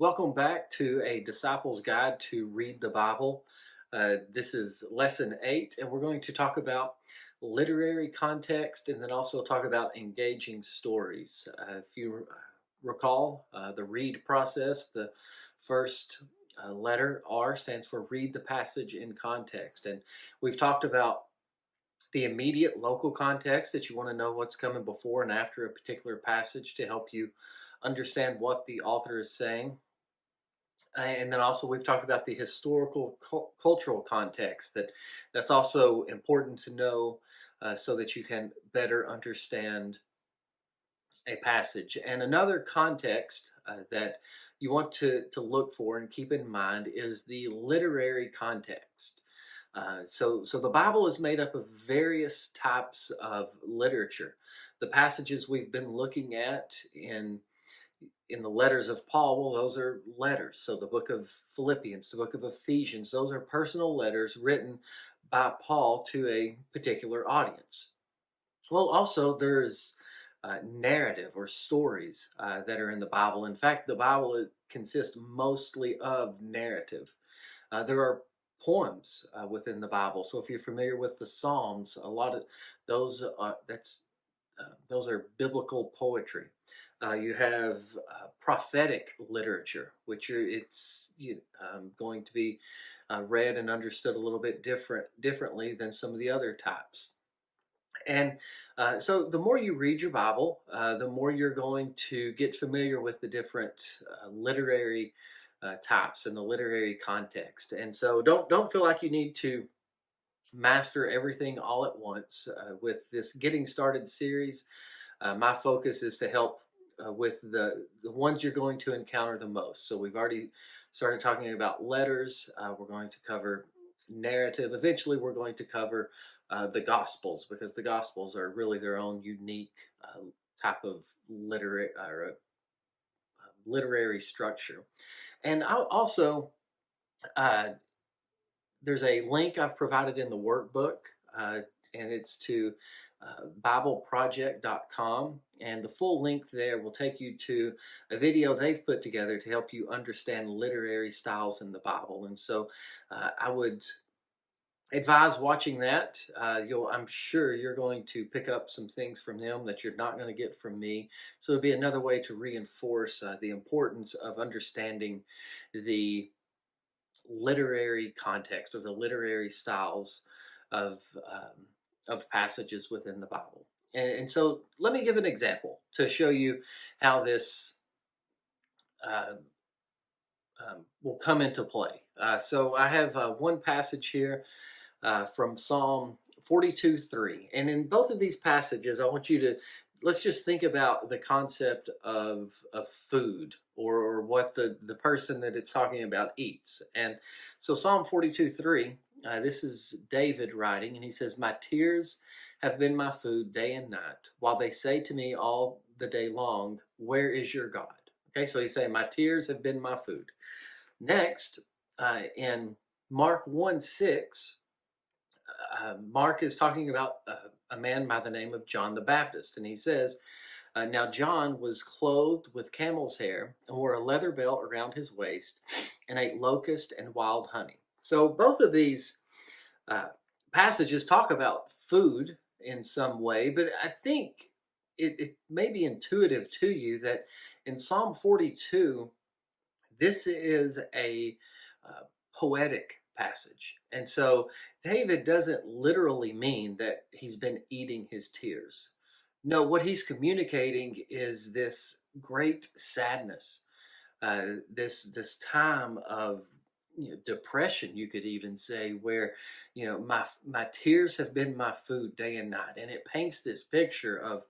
Welcome back to A Disciple's Guide to Read the Bible. This is lesson 8, and we're going to talk about literary context and then also talk about engaging stories. If you recall the read process, the first letter R stands for read the passage in context. And we've talked about the immediate local context that you want to know what's coming before and after a particular passage to help you understand what the author is saying. And then also we've talked about the historical cultural context that's also important to know so that you can better understand a passage. And another context that you want to look for and keep in mind is the literary context. So the Bible is made up of various types of literature. The passages we've been looking at in the letters of Paul, well, those are letters. So the book of Philippians, the book of Ephesians, those are personal letters written by Paul to a particular audience. Well, also there's narrative or stories that are in the Bible. In fact, the Bible consists mostly of narrative. There are poems within the Bible. So if you're familiar with the Psalms, a lot of those those are biblical poetry. You have prophetic literature, which going to be read and understood a little bit differently than some of the other types. And so, the more you read your Bible, the more you're going to get familiar with the different literary types and the literary context. And so, don't feel like you need to master everything all at once with this getting started series. My focus is to help with the ones you're going to encounter the most. So we've already started talking about letters. We're going to cover narrative. Eventually, we're going to cover the Gospels because the Gospels are really their own unique type of literary structure. And I'll also uh, there's a link I've provided in the workbook, and it's to BibleProject.com. And the full link there will take you to a video they've put together to help you understand literary styles in the Bible. And so I would advise watching that. I'm sure you're going to pick up some things from them that you're not going to get from me. So it'll be another way to reinforce the importance of understanding the literary context or the literary styles of passages within the Bible. And so let me give an example to show you how this uh, will come into play. So I have one passage here from Psalm 42:3. And in both of these passages, I want you to let's just think about the concept of food or what the person that it's talking about eats. And so Psalm 42:3, this is David writing, and he says, "My tears have been my food day and night, while they say to me all the day long, 'Where is your God?'" Okay, so he's saying, "My tears have been my food." Next, in Mark 1:6, Mark is talking about a man by the name of John the Baptist, and he says, "Now John was clothed with camel's hair and wore a leather belt around his waist and ate locust and wild honey." So both of these uh, passages talk about food in some way, but I think it may be intuitive to you that in Psalm 42, this is a uh, poetic passage. And so David doesn't literally mean that he's been eating his tears. No, what he's communicating is this great sadness, this time of depression, you could even say, where my tears have been my food day and night, and it paints this picture of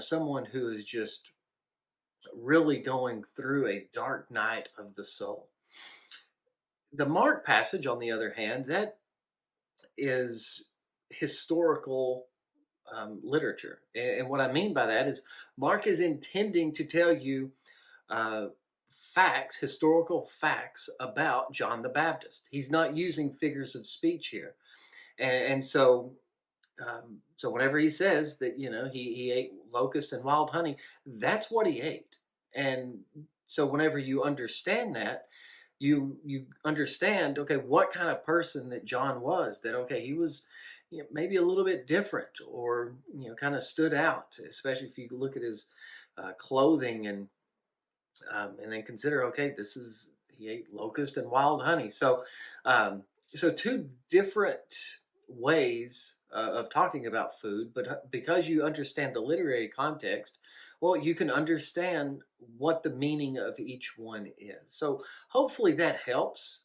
someone who is just really going through a dark night of the soul. The Mark passage, on the other hand, that is historical literature. And what I mean by that is Mark is intending to tell you uh, facts, historical facts about John the Baptist. He's not using figures of speech here. And so whenever he says that, he ate locust and wild honey, that's what he ate. And So whenever you understand that, you understand, okay, what kind of person that John was. That okay, he was, maybe a little bit different, or kind of stood out, especially if you look at his clothing, and then consider, okay, this is he ate locust and wild honey. Um, so two different ways of talking about food, but because you understand the literary context, well, you can understand what the meaning of each one is. So hopefully that helps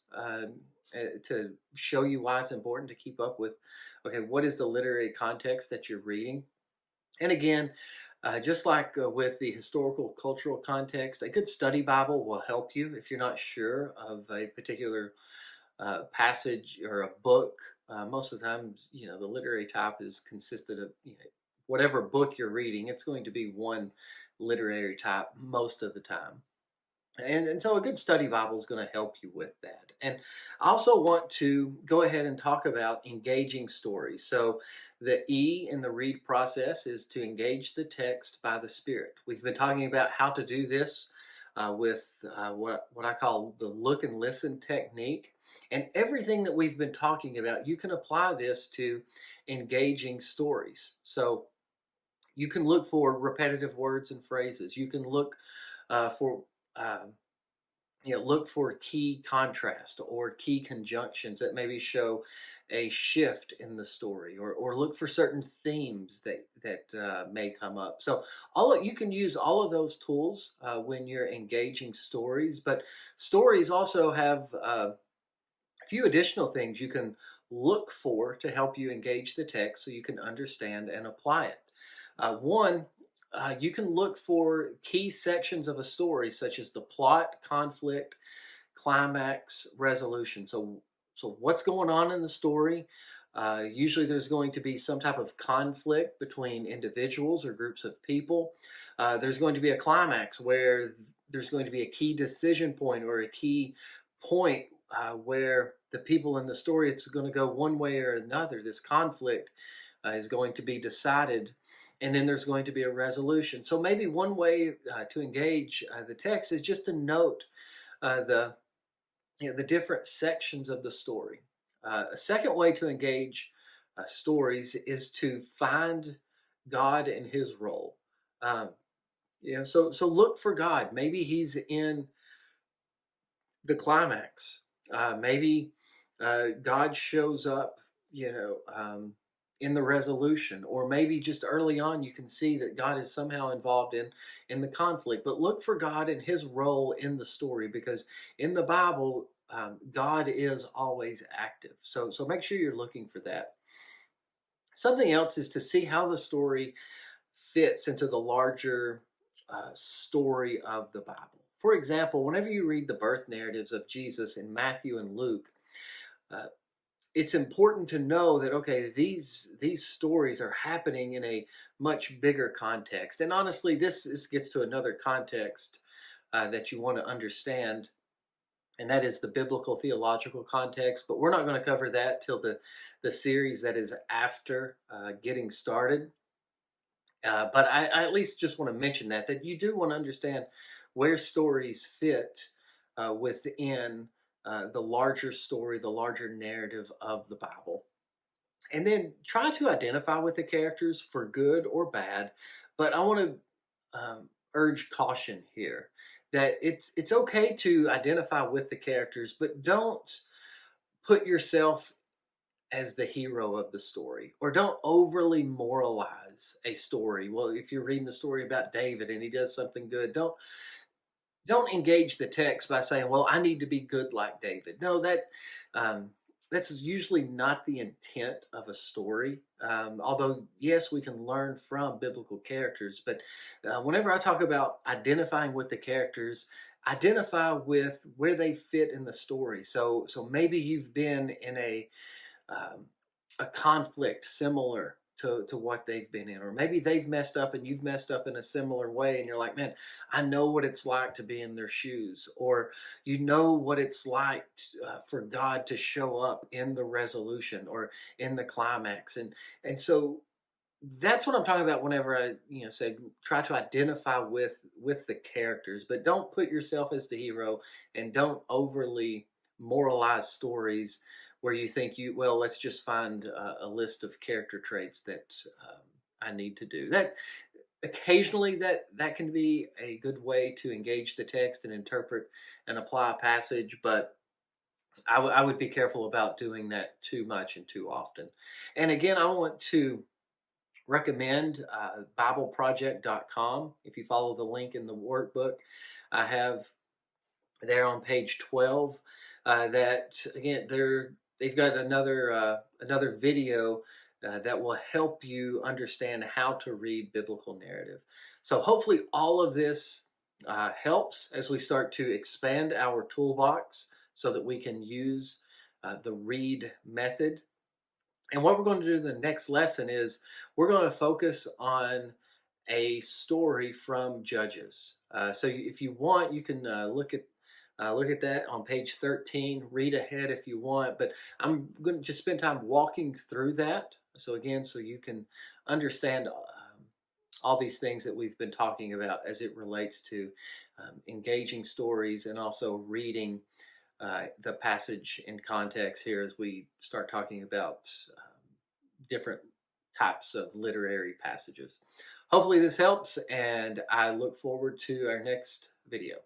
to show you why it's important to keep up with, okay, what is the literary context that you're reading. And again, just like with the historical cultural context, a good study Bible will help you if you're not sure of a particular passage or a book. Most of the time, the literary type is consisted of, whatever book you're reading, it's going to be one literary type most of the time. And so a good study Bible is going to help you with that. And I also want to go ahead and talk about engaging stories. So the E in the read process is to engage the text by the Spirit. We've been talking about how to do this with what I call the look and listen technique. And everything that we've been talking about, you can apply this to engaging stories. So you can look for repetitive words and phrases. You can look for um, look for key contrast or key conjunctions that maybe show a shift in the story, or look for certain themes that may come up. So you can use all of those tools when you're engaging stories, but stories also have a few additional things you can look for to help you engage the text so you can understand and apply it. One, you can look for key sections of a story, such as the plot, conflict, climax, resolution. So what's going on in the story? Usually, there's going to be some type of conflict between individuals or groups of people. There's going to be a climax where there's going to be a key decision point or a key point where the people in the story, it's going to go one way or another. This conflict is going to be decided, and then there's going to be a resolution. So maybe one way to engage the text is just to note the the different sections of the story. A second way to engage stories is to find God and His role. Um, so look for God. Maybe He's in the climax. Maybe God shows up, you know, in the resolution, or maybe just early on you can see that God is somehow involved in the conflict. But look for God and His role in the story, because in the Bible, God is always active. So make sure you're looking for that. Something else is to see how the story fits into the larger story of the Bible. For example, whenever you read the birth narratives of Jesus in Matthew and Luke, uh, it's important to know that, okay, these stories are happening in a much bigger context. And honestly, this gets to another context that you want to understand, and that is the biblical theological context. But we're not going to cover that till the series that is after getting started. But I at least just want to mention that you do want to understand where stories fit within the larger story, the larger narrative of the Bible. And then try to identify with the characters for good or bad. But I want to urge caution here that it's okay to identify with the characters, but don't put yourself as the hero of the story, or don't overly moralize a story. Well, if you're reading the story about David and he does something good, don't engage the text by saying, well, I need to be good like David. No, um, that's usually not the intent of a story. Although yes, we can learn from biblical characters, but whenever I talk about identifying with the characters, identify with where they fit in the story. So maybe you've been in um, a conflict similar to what they've been in, or maybe they've messed up and you've messed up in a similar way, and you're like, man, I know what it's like to be in their shoes, or you know what it's like for God to show up in the resolution or in the climax. And so That's what I'm talking about whenever I, say try to identify with the characters, but don't put yourself as the hero, and don't overly moralize stories where you think well, let's just find a list of character traits that I need to do. That occasionally that can be a good way to engage the text and interpret and apply a passage, but I would be careful about doing that too much and too often. And again, I want to recommend BibleProject.com. If you follow the link in the workbook, I have there on page 12 that again they've got another video that will help you understand how to read biblical narrative. So hopefully all of this helps as we start to expand our toolbox so that we can use the read method. And what we're going to do in the next lesson is we're going to focus on a story from Judges. So if you want, you can look at that on page 13. Read ahead if you want, but I'm going to just spend time walking through that. So again, so you can understand all these things that we've been talking about as it relates to engaging stories and also reading the passage in context here as we start talking about different types of literary passages. Hopefully this helps, and I look forward to our next video.